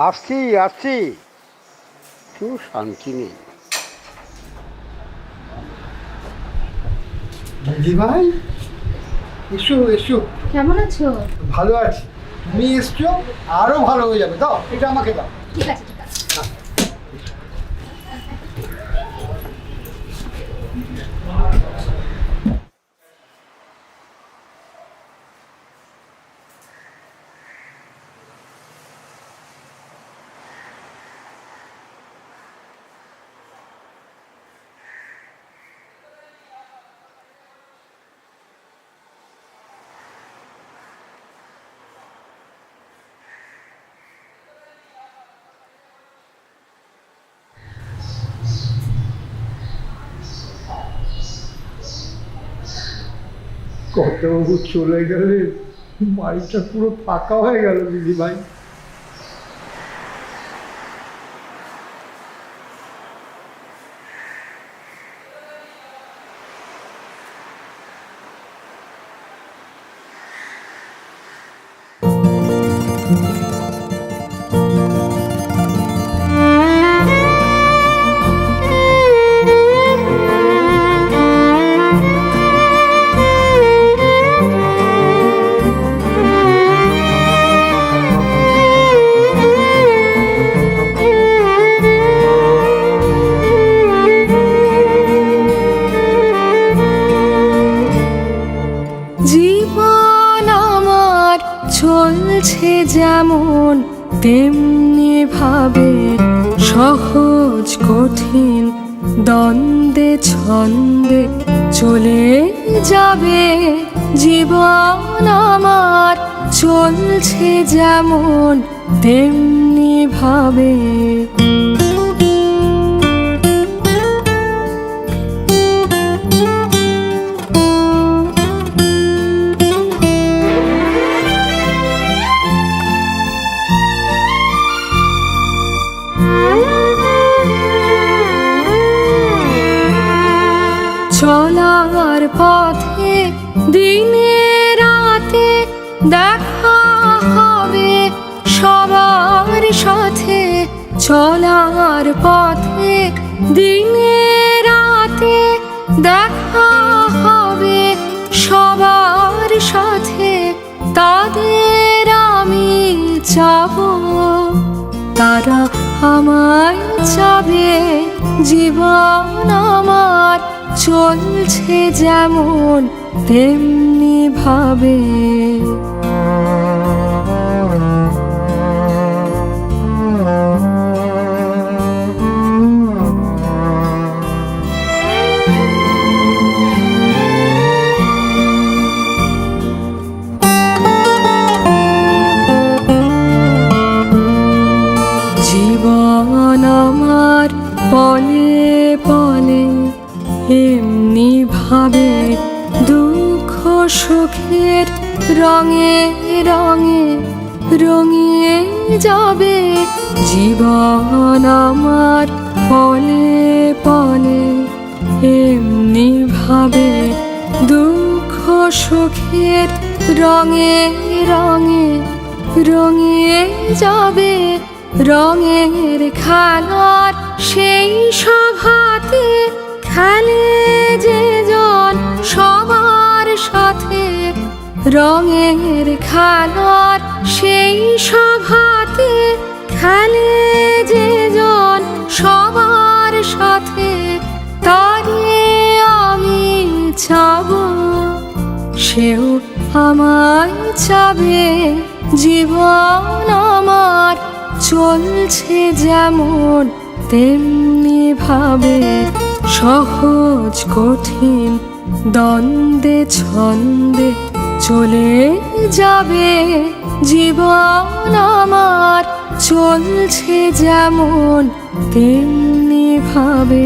আসছি আসছি, একটু শান্তি নেই। দিদি ভাই, এসো এসো। কেমন আছো? ভালো আছি। তুমি এসছো, আরো ভালো হয়ে যাবে। দাও, এটা আমাকে দাও। ঠিক আছে ঠিক আছে। কর্তাবাবু চলে গেলে বাড়িটা পুরো ফাঁকা হয়ে গেল দিদি ভাই। জীবন আমার চলছে যেমন তেমনি ভাবে, সহজ কঠিন দ্বন্দ্বে ছন্দে চলে যাবে। জীবন আমার চলছে যেমন তেমনি ভাবে। চলার পথে দিনে রাতে দেখা হবে সবার সাথে। চলার পথে দিনে রাতে দেখা হবে সবার সাথে। তাদের আমি চাবো, তারা আমায় চাবে। জীবন আমার চলছে যেমন তেমনি ভাবে। জীবন আমার পলে পলে এমনি ভাবে, দুঃখ সুখের রঙে রঙে রঙিয়ে যাবে। জীবন আমার পলে পলে এমনি ভাবে, দুঃখ সুখের রঙে রঙে রঙিয়ে যাবে। রঙের খেলার সেই সভাতে খেলে যে জন সবার সাথে। রঙের খেলার সেই সভাতে খেলে যে জন সবার সাথে। তারে আমি চাবো, সেও আমায় চাবে। জীবন আমার চলছে যেমন তেমনি ভাবে, সহজ কঠিন দ্বন্দ্বে ছন্দে চলে যাবে। জীবন আমার চলছে যেমন তেমনি ভাবে।